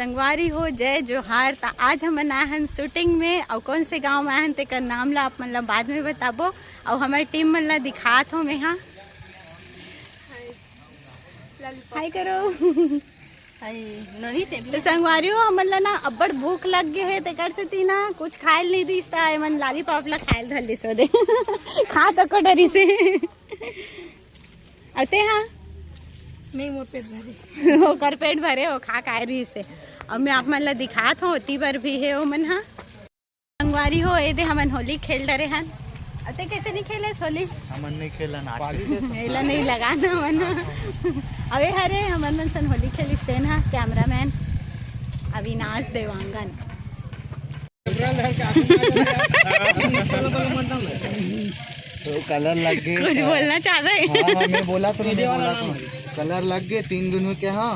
संगवारी हो जय जोहार। तो आज हम आए हैं शूटिंग में और कौन से गांव में आए हैं तेकर नाम ला आप मतलब बाद में बताबो और हमारी टीम मन ला दिखात हो मैं यहाँ हाय करो तो संगवारी हो हमन ला ना अब्बड़ भूख लग गए है तेकर से ती ना कुछ खाए नहीं दिस ता मन लॉलीपॉप ला खाए धल दिस दे खा सको डरी से अते हाँ नहीं मोर पेट भरे ओकर पेट भरे हो खा खाए रही से अब मैं आप मन ला दिखात हूँ ओती बर भी है ओ मन हाँ संगवारी हो ए दे हमन होली खेल डरे हन अते कैसे नहीं खेले होली हमन नहीं खेला ना एला नहीं लगाना मन अबे हरे हमन मन सन होली खेलिस तेन हा कैमरामैन अविनाश देवांगन तो कलर लग गए कुछ बोलना चाह रहे हाँ मैं बोला तो नहीं बोला तो कलर लग गए 3 दिन के हाँ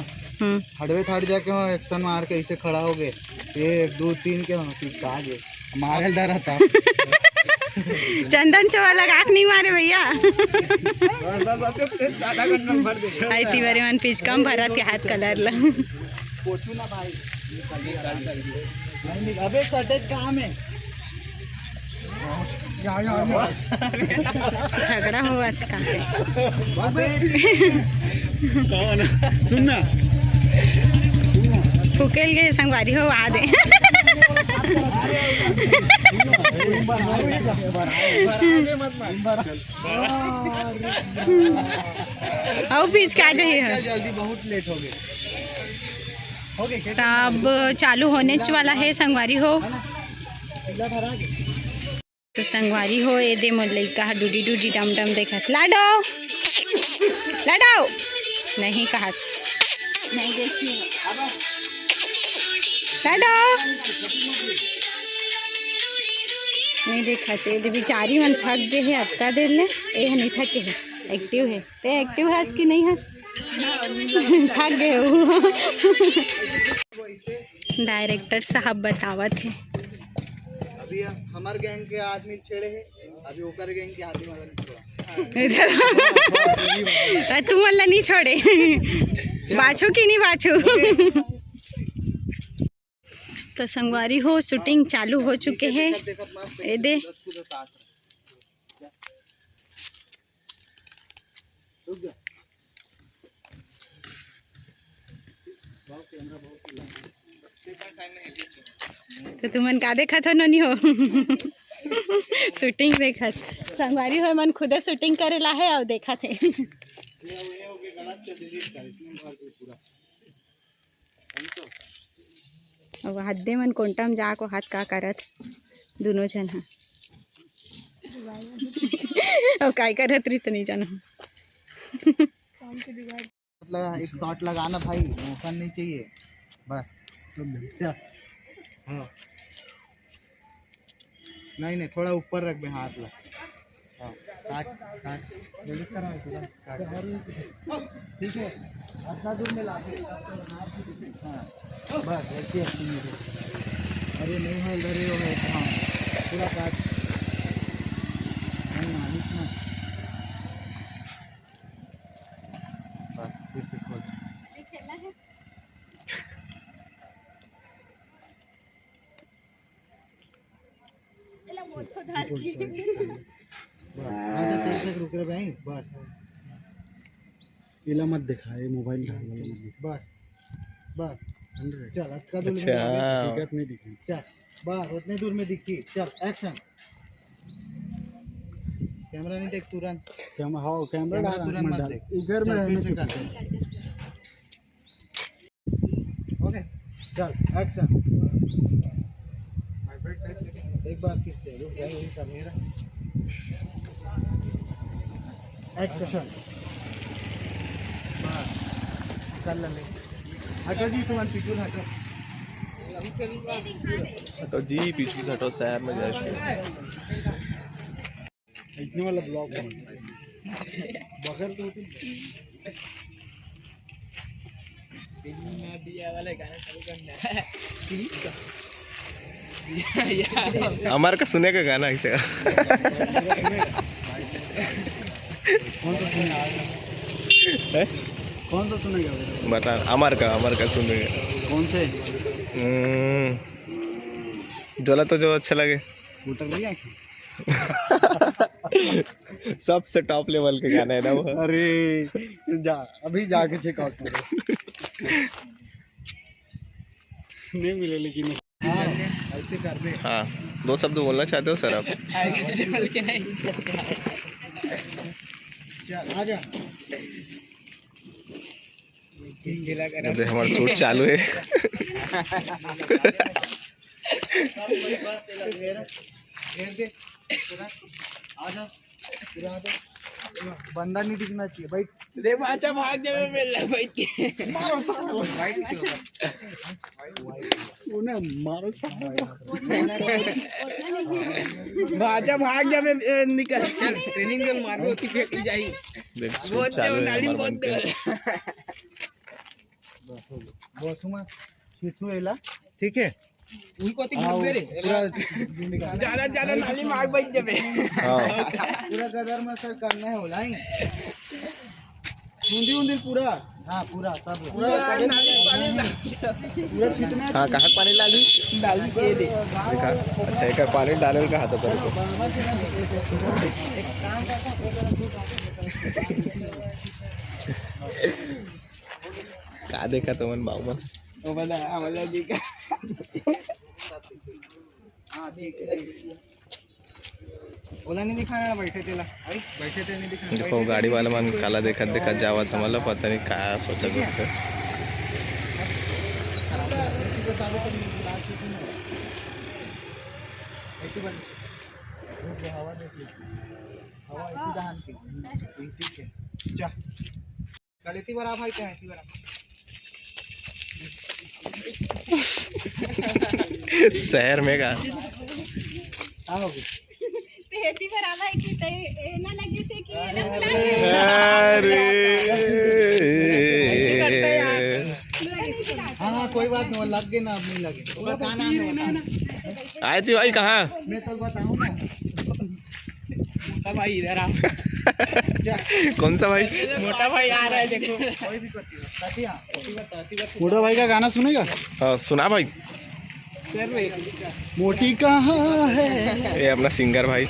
हटवे थट जाके हाँ एक्शन मार के ऐसे खड़ा हो गए 1 2 3 के हाँ फिर कहा गए मारे डर था चंदन चवा लगा नहीं मारे भैया आई तिवारी मन पिच कम भरत के हाथ कलर ला पोछू ना भाई नहीं अबे सटेज कहाँ में झगड़ा हुआ था सुनना फुकेल गए संगवारी हो आ दे आओ बीच का चाहिए जल्दी बहुत लेट हो गए अब चालू होने वाला है संगवारी हो तो संगवारी हो ए दे मोर लइका डूडी डूडी डम डम देखत लाडो लाडो नहीं कहत नहीं देखिए लाडो नहीं देखत ए दे बेचारी मन थक गए है अतका देर ले ए नहीं थके है एक्टिव है ते एक्टिव है कि नहीं है थक गए हो डायरेक्टर साहब बतावत है अभी हमार गैंग के आदमी छेड़े हैं अभी ओकर गैंग के आदमी वाला नहीं छोड़ा तुम वाला नहीं छोड़े बाछो कि नहीं बाछो तो संगवारी हो शूटिंग चालू हो चुके हैं ए दे तो तुमन का देखा था नहीं हो शूटिंग देखा संगवारी हो मन खुद शूटिंग करेला है और देखा थे और हद्दे मन कोंटा में जाको हाथ का करत दोनों जन हाँ और काय करत रही तो नहीं जाना एक शॉट लगाना भाई मौका नहीं चाहिए बस चल हाँ नहीं थोड़ा ऊपर रख बे हाथ ला हाँ काट काट जल्दी करा ठीक है इतना दूर में ला हाँ बस ऐसे अरे नहीं है डरे हो है हाँ पूरा काट नहीं मालिश ना बस फिर से खोल रुक रहे भाई बस इला मत दिखाए मोबाइल बस बस चल अच्छा दिक्कत नहीं दिखी चल बस उतने दूर में दिखी चल एक्शन कैमरा नहीं देख तुरंत कैमरा तुरंत मत देख इधर में रहने ओके चल एक्शन एक बार फिर से रुक जाइए इनका मेरा एक्शन बस कर ले हटो जी तुम्हारे पीछे हटो जी पीछे से हटो शहर में जाए इतने वाला ब्लॉग बगल तो दिया वाला गाना चालू करना है प्लीज का हमारे का सुने का गाना ऐसे कौन सा सुने कौन सा सुनेगा? बता। अमर का सुनेगा। कौन से? जोला तो जो अच्छा लगे। उतर रही है? सबसे टॉप लेवल के गाना है ना वो। अरे जा, अभी जाके चेकआउट करो। नहीं मिले लेकिन। हाँ, ऐसे कर दे। हाँ, 2 शब्द बोलना चाहते हो सर आप? आजा। हमारा शूट चालू है। बंदा नहीं दिखना चाहिए। बैठ। रे बाचा भाग जावे मेरे बैठ के। उन्हें मारो बाचा भाग जावे निकल। चल ट्रेनिंग चल मारो की फेंक जाई। देख शूट चालू है हमारा बन के। बसुमा छुछू एला, ठीक है? उनको ती मुझे रे ज्यादा नाली मार बैठ जावे। हां, पूरा गदर में सर करना है होला ही। उंदी पूरा। हाँ पूरा सब पूरा नाली पानी पूरा छीटना। हाँ, कहाँ पानी डाली? डाली के दे। देखा? अच्छा, एक पानी डाले का हाथ पर को। का देखा तुमन बाबू? ओ बता हमारा जी का। ओला नहीं दिखाना, बैठे थे ला, बैठे थे नहीं दिखाना। देखो गाड़ी वाला मन काला देखा जावा था, मतलब पता नहीं क्या सोचा था। कल इसी बार आप भाई क्या है इसी बार शहर में का आओगे? हेती पर आवा है कि ते ना लगे से कि ये ना हाँ हाँ कोई बात नहीं, वो लग गए ना, अब नहीं लगे। बता नाम है, बता। आए थे भाई कहाँ? मैं तो बताऊँ ना। मोटा भाई इधर आ। कौन सा भाई? मोटा भाई आ रहा है देखो। कोई भी करती हो। मोटा भाई का गाना सुनेगा? हाँ, सुना भाई। मोटी कहाँ है? ये अपना सिंगर भाई।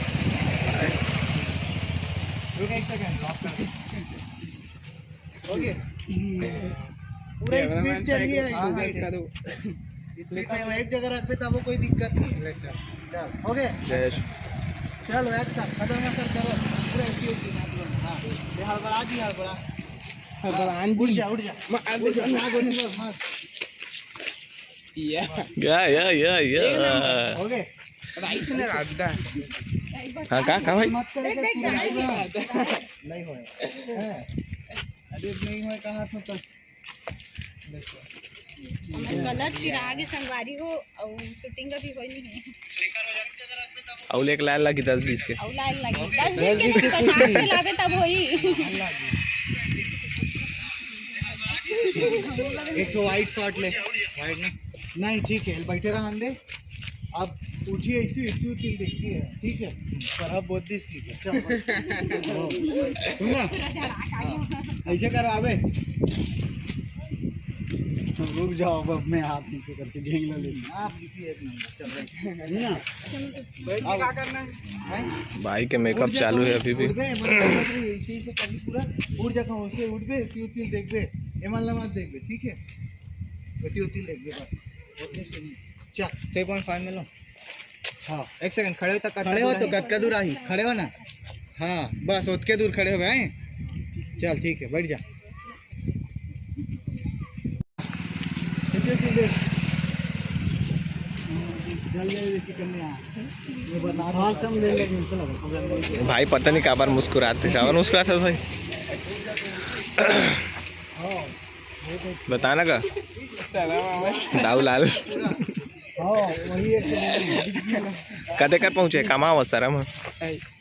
रुक एक सेकंड, ड्रॉप कर दे। ओके पूरा स्पीड चलिए। एक जगह रखते तब कोई दिक्कत नहीं। चल ओके चलो एक्शन खत्म कर करो पूरा स्पीड। हाँ ये हड़बड़ा जी, हड़बड़ा उठ जा उठ जा। या ओके राइट ने रास्ता। हाँ, कहाँ भाई? मत करे नहीं होए अरे नहीं होए का हाथ में तो कलर चिराग संगवारी हो और शूटिंग का भी कोई नहीं है। और एक लाल लगी 10-20 के। और लाइन लगी 10-20 के 50 के लावे तब होई। एक तो वाइट शॉट ले। वाइट नहीं ठीक है, बैठे रहा अंदे। अब उठिए ऐसी तिल देखती है, ठीक है? पर अब बहुत दिस की सुना ऐसे करो आवे। रुक जाओ, अब मैं हाथ से करके घेंग ले लेंगे। आप जीतिए एक नंबर। चल रही ना क्या करना है भाई के मेकअप चालू है अभी भी। उठ गए ऐसे से कभी पूरा उठ जा कहां से उठ गए। तिल देख गए, एमल मत देख गए, ठीक है? तिल देख गए बस। ओके चल 6.5 में लो। हाँ एक सेकंड खड़े हो, तक खड़े हो तो कद दूर आई खड़े हो ना। हाँ बस उतके दूर खड़े हो गए। चल ठीक है, बैठ जा। भाई पता नहीं कहाँ बार मुस्कुराते मुस्कुराते भाई। बताना का दाऊ लाल कदे कर पहुँचे कमा सर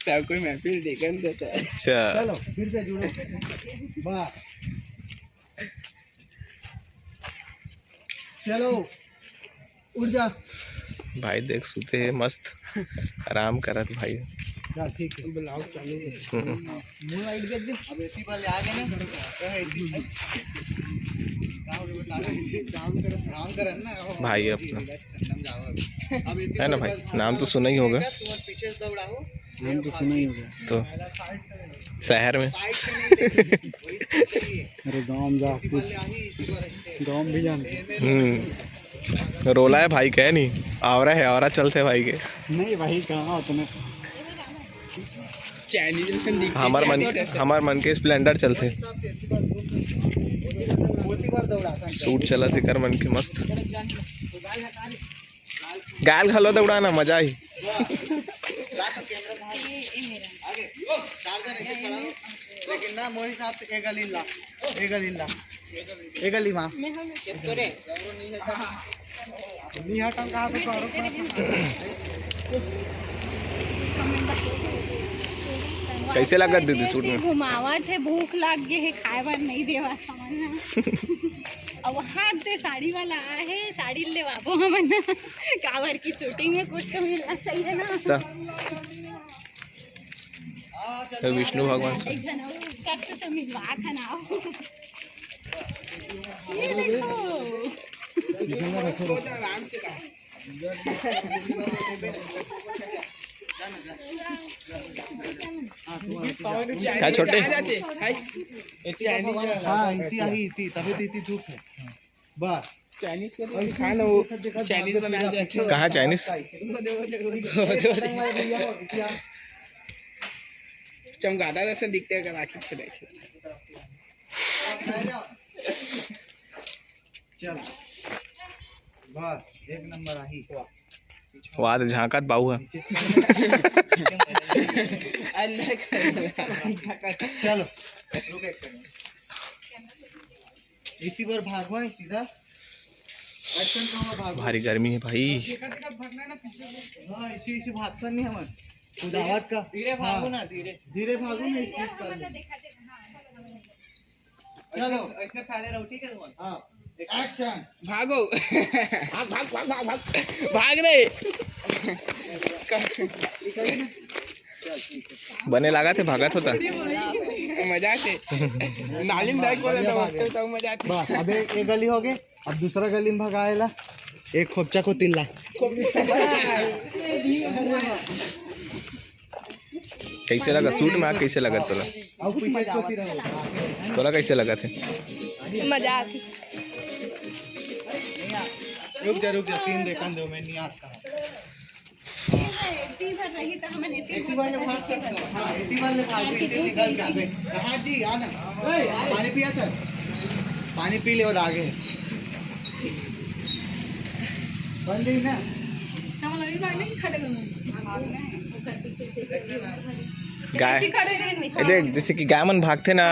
सब कोई महफिल देखने देता है। अच्छा चलो फिर से जुड़ो। वाह चलो उठ जा भाई देख सूते है मस्त आराम करत भाई। चल ठीक है ब्लॉग चालू है मुंह वाइट कर दे अब एसी वाले आ गए ना काम कर ना भाई अपना अब है ना भाई, नाम तो सुना ही होगा। पीछे से दौड़ाओ नाम तो सुना ही होगा तो शहर में अरे गाँव में जा गाँव में भी जानते रोला है भाई कह नहीं आवरा है, आवरा चलते भाई के नहीं भाई कहाँ उतने चाइनीज जैसे दिखते हमार मन के स्प्लेंडर चलते सूट चला थे कर मन के मस्त गाल घलो दौड़ाना मजा ही लेकिन ना मोर हिसाब से एक गली माँ कैसे लगा दीदी सूट में? घुमावा थे, भूख लाग गए है, खाए बार नहीं देवा सामान अब वहाँ से साड़ी वाला आया है, साड़ी ले वापो हमन कावर की शूटिंग में कुछ तो मिलना चाहिए ना। तो विष्णु भगवान एक जन सख्त से मिलवा खाना ये देखो आराम से का क्या छोटे तभी धूप है बस चाइनीज का खाना वो चाइनीज बनाया जाए कहाँ चाइनीज? चमगादड़ जैसे दिखते हैं राखी खेले चल बस एक नंबर आही वहाँ तो झांकत बाऊ है। चलो रुक एक सेकंड इतनी बार भागो है सीधा एक्शन करो भागो भारी गर्मी है भाई। हाँ इसी भागता नहीं हम खुद आवाज का धीरे भागो ना धीरे भागो ना स्पीड कर चलो ऐसे पहले रहो ठीक है हाँ एक्शन भागो भाग भाग रे बने लगा थे भागत होता मजा से नालिम दाई को तो मजा आती। बस अब एक गली हो गई अब दूसरा गली में भगाएला एक खोपचा को तिल्ला कैसे लगा सूट में? कैसे लगा तोला? अब पीछे को तिरा तोला कैसे लगा थे? मजा आती। रुक जा सीन देखन दो मैं नहीं आता एटी वाले भाग सकते हो हां एटी वाले भाग निकल जावे कहां जी आना पानी पिया था पानी पी ले और आगे बंद ही ना हम लोग भाग नहीं खड़े गाय ये देख जैसे कि गाय मन भागते ना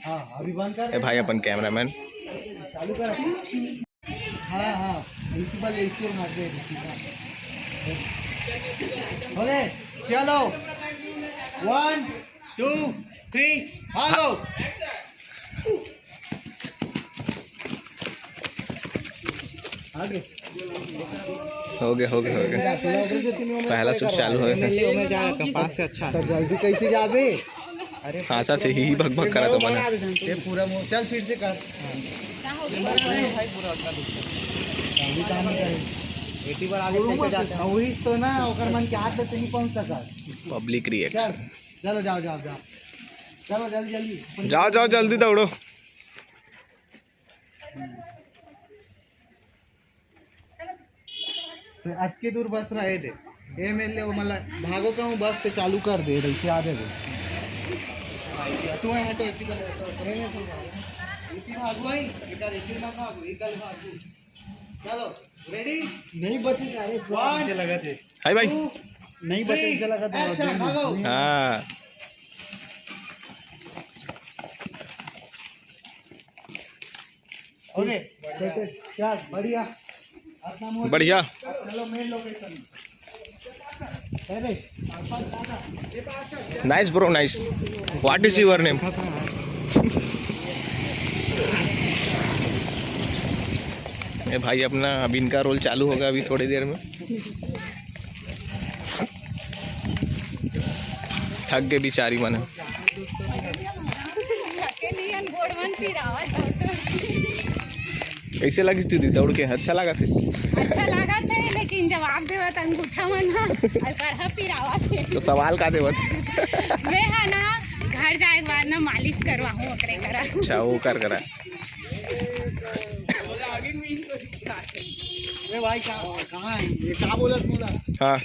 हां अभी बंद कर ए भाई अपन कैमरामैन चालू कर हां एटी वाले इसको मार दे ओके चलो 1 2 3 भागो आगे हो गया पहला शूट चालू हो गया। पास से अच्छा तो जल्दी कैसे जाबे अरे हाँ साथ ही भग भग करा तो बना ये पूरा मुंह चल फिर से कर भाई पूरा अच्छा दिखता काम नहीं करे एटी बार आगे कैसे जाते हैं वही तो ना ओकर मन के हाथ से नहीं पहुंच सका पब्लिक रिएक्शन। चलो जाओ चलो जल्दी जाओ जल्दी दौड़ो। तो अटके दूर बस रहे थे ये मेरे लिए मतलब भागो का हूँ बस तो चालू कर दे रही आ दे तू हटो इतनी भागो भाई इधर इतनी मत भागो इधर भागो चलो रेडी नहीं बचेगा अरे से लगा थे हाय भाई नहीं बचेगा लगा थे भागो हाँ ओके चल बढ़िया बढ़िया। चलो main location nice bro nice. What is your name? ये भाई अपना अब इनका रोल चालू होगा अभी थोड़ी देर में। थक गए बेचारी मन। कैसे लगी थी दौड़ के? अच्छा लगा थे? अच्छा लगा थे, लेकिन जवाब देवत अंगूठा मन ह पिरावा से। तो सवाल का देवत? मैं है ना घर जाए के बाद ना मालिश करवाऊँ ओकरे करा। अच्छा वो कर करा। भाई कहाँ है ये? क्या बोला तूने? हाँ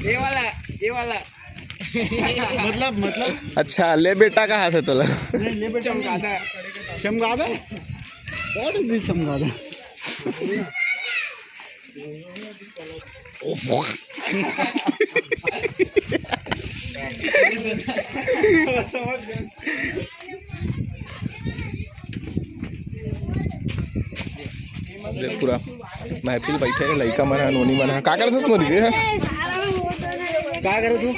ये वाला मतलब अच्छा ले बेटा का हाथ है तो ले बेटा चमगादड़ व्हाट इज दिस चमगादड़? पूरा महफिल बैठे है, लड़का मन है, नोनी मन है। का करत हस नोनी के? क्या करे तू?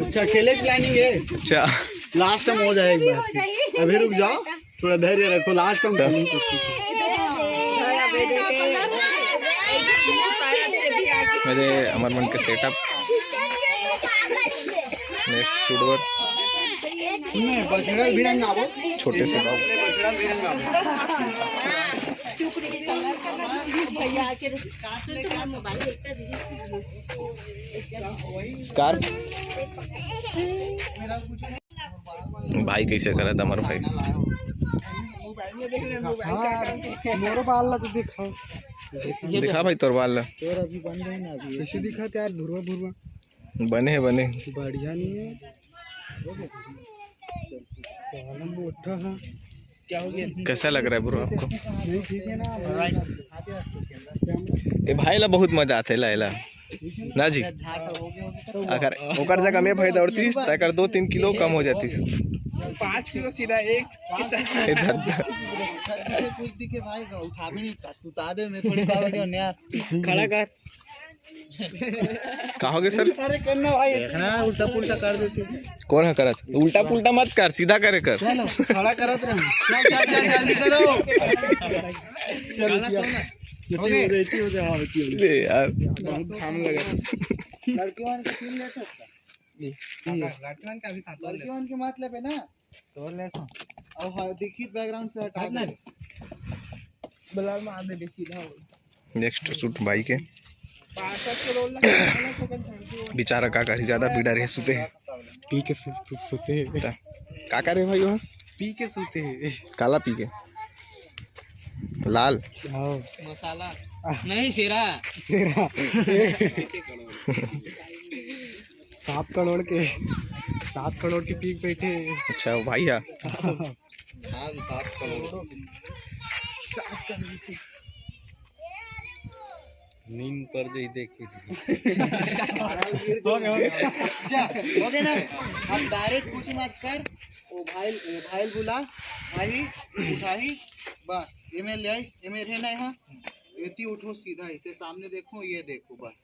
अच्छा खेले की प्लानिंग है? अच्छा लास्ट टाइम हो जाए एक बार, अभी रुक जाओ, थोड़ा धैर्य रखो, लास्ट टाइम मेरे अमर मन के सेटअप नेक्स्ट शूट छोटे से बाबू स्कार्फ। भाई कैसे करा था हमारा भाई? मोरो बाल ला तो दिखाओ, दिखा भाई तोर बाल ला। तोर अभी बन गए ना, अभी कैसे दिखा यार? भुरवा बने है बने बढ़िया नहीं है। मोटा है, क्या हो गया? कैसा लग रहा है ब्रो आपको? नहीं ठीक है ना? ये भाई ला बहुत मजा आते ला ना जी। अगर ओकर जगह में भाई दौड़तीस तो अगर 2-3 किलो कम हो जाती। 5 किलो सीधा एक कुछ दिखे भाई उठा भी नहीं, सुता दे मैं थोड़ी खड़ा कर। कहोगे सर? अरे करना भाई, देखना उल्टा पुल्टा कर देते। कौन है करत? उल्टा पुल्टा मत कर, सीधा करे कर। चलो खड़ा करत रह, चल जल्दी करो। चल सोना हो जाए। अरे यार बहुत घाम लगा। लड़कियों के सीन लेते लड़कियों का भी खाता लड़कियों के मतलब है ना, तो ले सो और देखिए बैकग्राउंड से हटा दे। बलाल में आधे बेची ना नेक्स्ट शूट भाई के 65 के रोल लगा। बेचारा का करी ज्यादा पीड़ा रहे, सुते हैं पी के सोते हैं। का करे भाई? वहाँ पी के सोते हैं, काला पी के लाल मसाला नहीं शेरा 7 करोड़ के पीक बैठे। अच्छा वो भाई है। 7 करोड़ नींद पर जो देखी हो गया ना। अब डायरेक्ट कुछ मत कर, वो भाई बुला भाई उठाई बस। एमे ले आई, एमे रहना यहाँ इतनी उठो सीधा, इसे सामने देखो, ये देखो बस।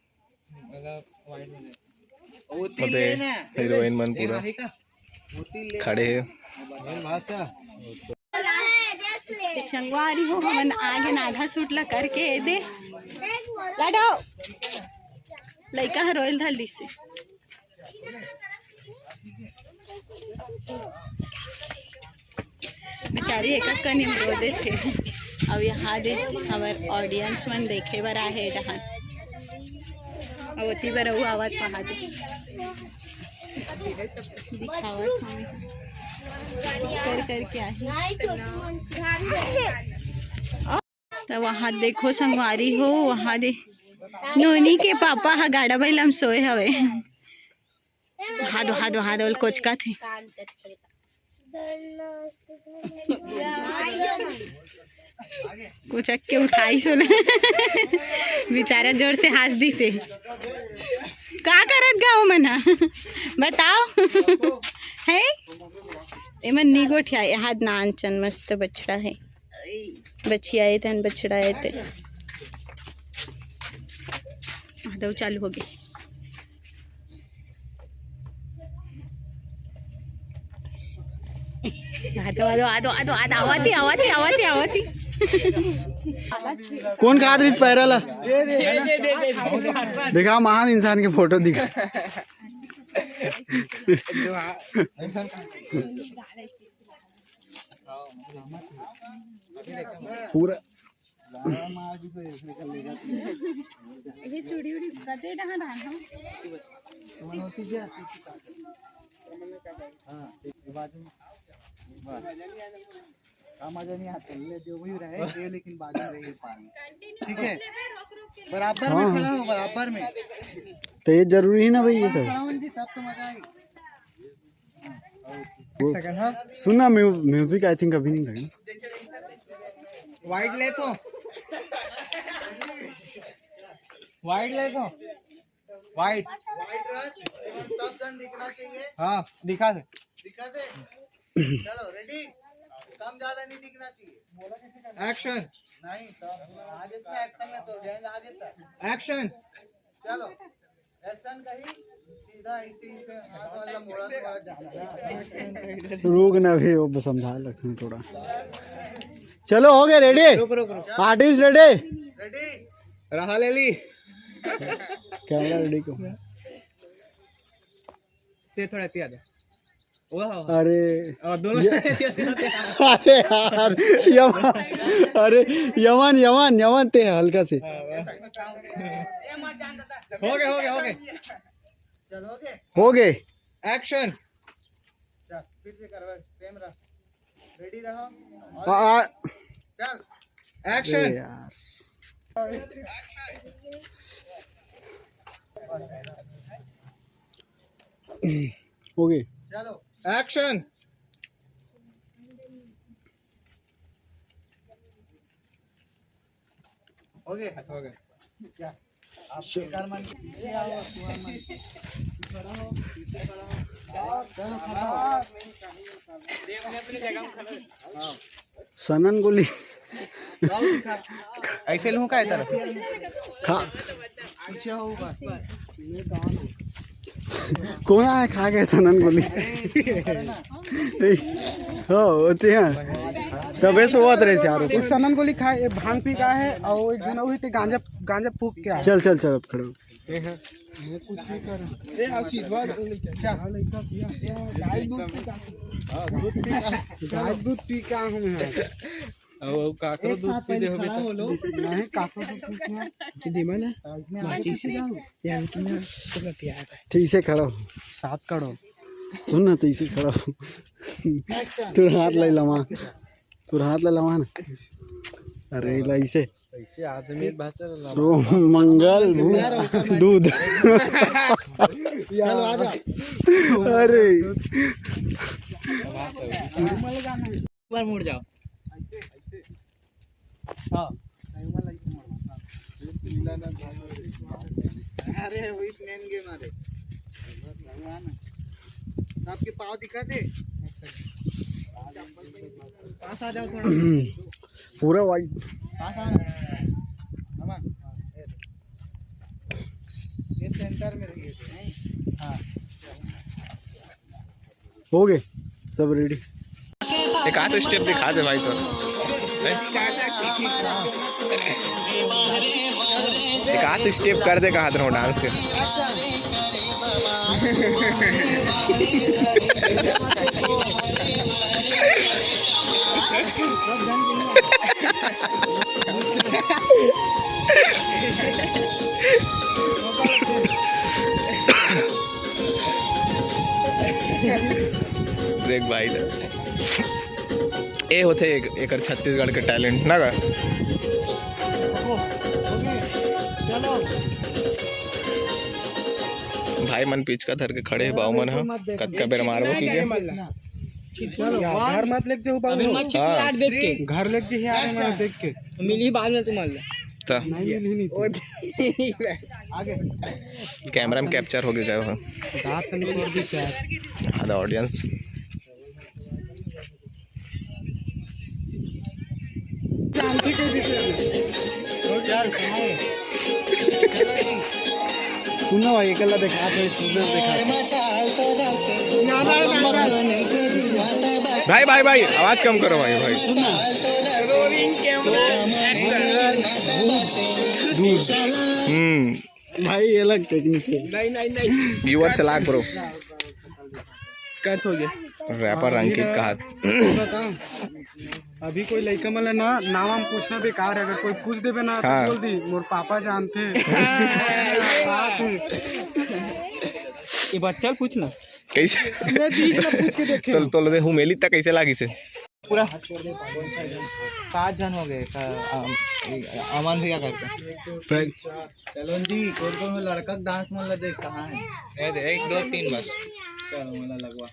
होती लेना हीरोइन मन पूरा खड़े है। चंगवारी हो हमन आगे ना आधा सूट ला करके दे लाडो लइका ह रोयल धल दिसे। बेचारी एक कनी रो दे थे। अब यहाँ दे हमार ऑडियंस मन देखे बर आहे डहान अवती बर वो आवत पहा दे दिखावत कर करके आहे। तो वहाँ देखो संगवारी हो, वहाँ दे नोनी के पापा हा गाड़ा बैलम सोए हवे। हादो हादो हादो कोचका थे। कोचक के उठाई सोले बेचारा जोर से हंस दी से। का करत गाओ मना बताओ है एमन नी गोठिया हाथ नानचन मस्त बछड़ा है। बछिया आए थे बछड़ा आए थे। दो चालू हो गए। आदो आदो आदो आदो आदो आवाती आवाती आवाती आवाती कौन खा रही पैरल दिखा महान इंसान के फोटो दिखा पूरा ये चूड़ी उड़ी कते डहा धान हम मजा नहीं आता जो वही रहे लेकिन बाजू रहे ठीक है बराबर में खड़ा हो बराबर में तो ये जरूरी है ना भाई ये सब तब तो मजा आएगी सुना म्यूजिक आई थिंक अभी नहीं लगा वाइड ले तो वाइड ले तो वाइड सब जन दिखना चाहिए हाँ दिखा दे चलो रेडी कम ज्यादा नहीं दिखना चाहिए एक्शन नहीं सब आगे से एक्शन में तो जैन आगे तक एक्शन चलो एक्शन कहीं सीधा इसी से हाथ वाला मोड़ा रोक ना भी वो समझा लगता है थोड़ा चलो हो गए रेडी आर्टिस्ट रेडी रेडी रहा ले ली कैमरा रेडी को ते थोड़ा तिया दे अरे और दोनों अरे यार यमन अरे यमन यमन यमन ते हल्का से हो गए हो गए हो गए चल हो गए एक्शन चल फिर से करवा सेम रहा रेडी रहो चल एक्शन यार हो गए चलो एक्शन हो गए हो गए क्या आप बेकार मन क्या हुआ सुअर मन खड़ा हो पीछे खड़ा हो चलो खड़ा हो सनन गोली ऐसे लूं का इधर खा पीछे हो बस कौन है खा गए सनन गोली हो होते हैं तबे से हुआ रहे यार उस सनन गोली खाए भांग पी का है और एक जन हुई थी गांजा गांजा फूक के चल चल चल अब खड़े हो मैं कुछ नहीं कर ए आशीष बाद गाय दूध पी का हम है अब काकरो दूध पी दे होबे नहीं काकरो दूध पी के दिमा ना माची से जाओ या इतना तो पिया है ठीक से खड़ा हो साथ करो सुन ना ठीक से खड़ा हो तू हाथ ले लमा तू हाथ ले लमा ना अरे ऐसे ऐसे आदमी बचा सो मंगल दूध चलो आजा अरे ऊपर मुड़ जाओ हाँ अरे वही मेन गेम अरे आपके पाँव दिखाते पास आ जाओ थोड़ा पूरा वाइट पास आओ ना ये सेंटर में रहिए हाँ हो गए सब रेडी एक आध स्टेप दिखा दे भाई तो एक आध स्टेप कर दे हाथ में डांस के देख भाई ए होते एक छत्तीसगढ़ के टैलेंट ना का भाई मन पीछ का धर के खड़े बाऊ मन ह कत्का बेर मारबो की के घर मत लेके जाओ बाबू हाँ देख के घर लेके जा यार मैं देख के मिली बाद में तुम मान ले तो नहीं आगे कैमरा में कैप्चर हो गया है दांत नहीं तोड़ दी शायद आधा ऑडियंस जानती को भी सुनो भाई एकला देखा थे सुंदर देखा भाई भाई भाई आवाज कम करो भाई भाई सुनना भाई ये अलग टेक्निक है। नहीं नहीं नहीं व्यूअर चलाक ब्रो। कट हो गया। रैपर अंकित का हाथ। बताओ अभी कोई लड़का मला ना नाम हम पूछना बेकार है, अगर कोई पूछ देवे ना तो हाँ। बोल दी मोर पापा जानते हैं। ये बच्चा पूछना कैसे मैं बीच में पूछ के देखे तो दे हुमेली तक कैसे लागी से पूरा 7 जन हो गए। अमन भैया करके चलो जी कौन लड़का डांस मला देख कहाँ है। 1 2 3 बस। चलो मला लगवा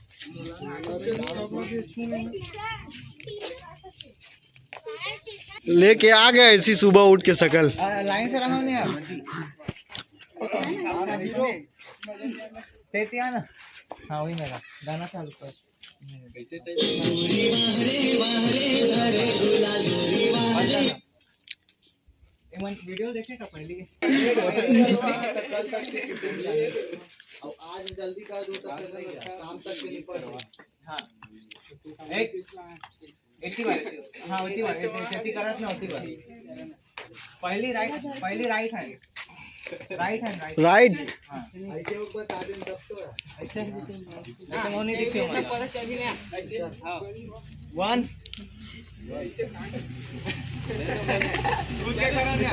लेके आ गए ऐसी सुबह उठ के सकल। लाइन से रहा नहीं यार। ना हाँ वही मेरा गाना चालू कर। वीडियो देखेगा पहले आज जल्दी कर दो शाम तक के निपट। हाँ एक ही बार। हाँ उसी बार खेती करत ना उसी बार। पहली राइट है राइट हैंड राइट हाँ ऐसे वो बता दें तब तो ऐसे वो नहीं दिखते मुझे पता चल ही नहीं ऐसे हां 1 खुद क्या करा नहीं 1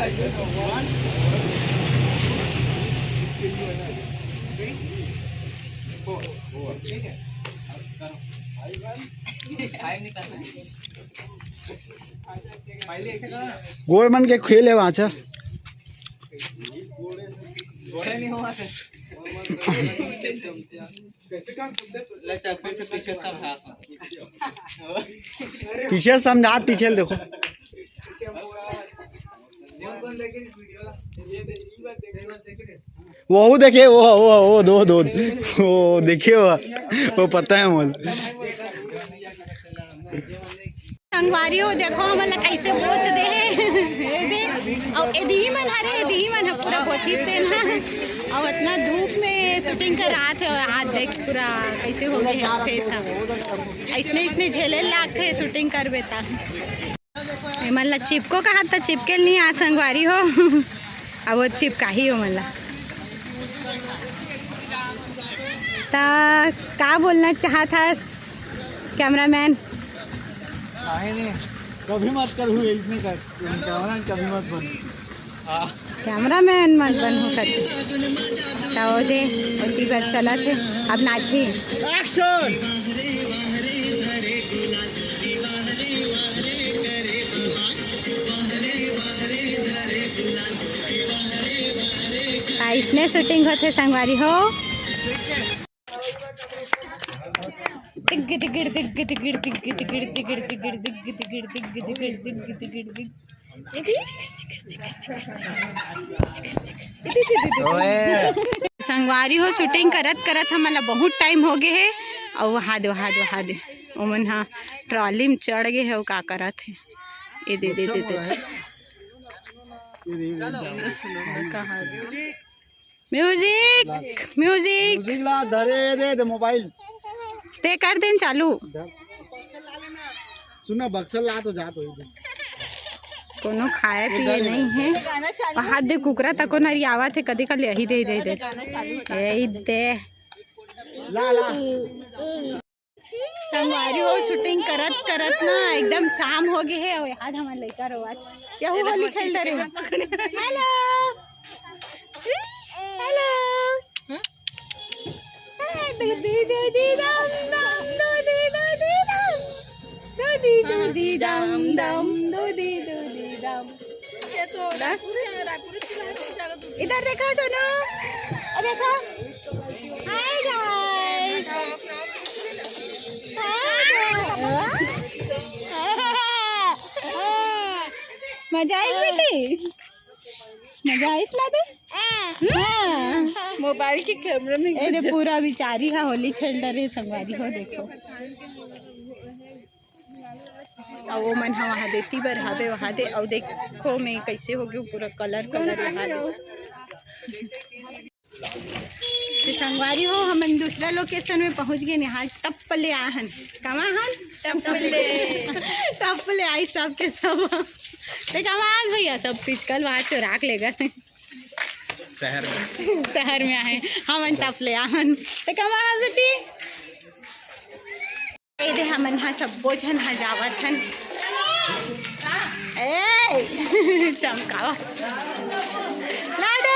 ठीक है टाइम निकालना है पहले ऐसे करो ना। गोल मन के खेल है वहाँ से घोड़े नहीं हुआ से कैसे काम लचा फिर से पीछे सब हाथ पीछे समझात पीछे देखो वो देखे वो दो वो देखे वो पता है मुझे। संगवारी हो देखो हमला कैसे बोत दे और एदी मन पूरा बोथिस तेल ना और इतना धूप में शूटिंग कर रहा थे और हाथ देख पूरा कैसे हो गए फेस इसने झेले लागते शूटिंग कर बेता मतलब चिपको का हाथ तो चिपके नहीं आज संगवारी हो अब वो चिपका ही हो मतलब का बोलना चाहता कैमरामैन। कभी मत कर हुए इसमें कर कभी मत बन कैमरामैन मत बन हो करके ताओ जे उतनी बार चला थे अब नाची एक्शन। इसने शूटिंग होते संगवारी हो संगवारी हो शूटिंग करत करत हमला बहुत टाइम हो गए है और वहाँ दे ओमन हाँ ट्रॉली में चढ़ गए है और का करत है ये दे म्यूजिक ला धरे दे मोबाइल ते कर देन चालू सुना बक्सर ला तो जा तो कोनो खाए पिए नहीं है हाथ दे कुकरा तको नरी आवा थे कदी कल यही दे ला संगवारी हो शूटिंग करत ना एकदम शाम हो गए है और आज हमारे लड़का रोवात यहू होली खेल रहे हेलो इधर देखो सुनो देखो हाय गाइस मजा आई बेटी मजा आई लादे मोबाइल के कैमरा में ये पूरा बिचारी है होली खेल रहे संगवारी हो देखो और वो मन वहाँ देती बर हवे वहाँ दे और देखो मैं कैसे हो गया पूरा कलर यहाँ संगवारी हो हम दूसरा लोकेशन में पहुँच गए यहाँ टप्पले आहन कहाँ हन टप्पले आई सब के सब तो कमाल भैया सब पिचकल वहाँ चुरा के ले गए शहर में आए हमन टप ले आवन तो कमाल बेटी ए दे हमन हा सब भोजन हा जावत हन ए चमकावा लाडो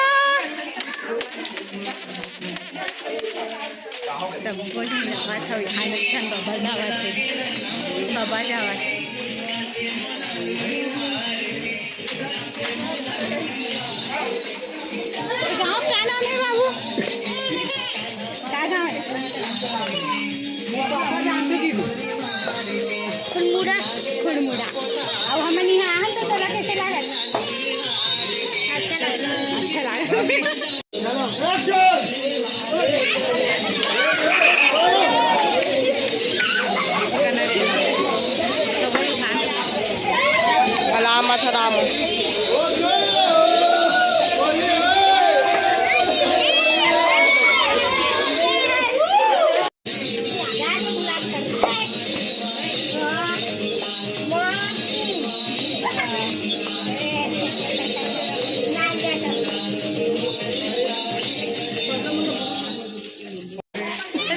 सब भोजन जावत हो यहाँ नखन बाबा जावत है बाबा जावत गाँव का नाम है बाबू क्या गाँव है खुड़मुड़ा खुड़मुड़ा अब हमन यहाँ आए तो तोला कैसे लागल अच्छा लागल alamat haram.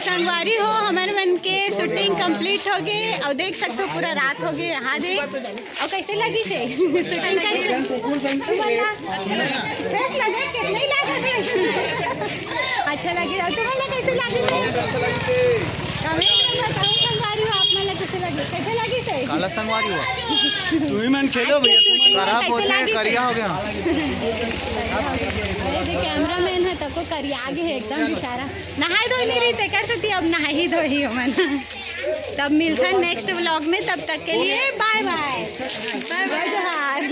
संगवारी हो हमारे मन के शूटिंग कंप्लीट हो गई और देख सकते हो पूरा रात हो गई यहाँ देख और कैसे लगी थे शूटिंग अच्छा लगी और तुम्हें कैसे लगी थे कमेंट में बताओ संगवारी हो आप मतलब कैसे लगी थे काला संगवारी हुआ तू ही मन खेलो भैया खराब होते हैं करिया हो गया अरे जो कैमरा मैन है तब को करिया आगे है एकदम बेचारा नहाई धोई नहीं रही कर सकती अब नहा ही धो ही हो मन तब मिलता है नेक्स्ट व्लॉग में तब तक के लिए बाय बाय बाय बाय जोहार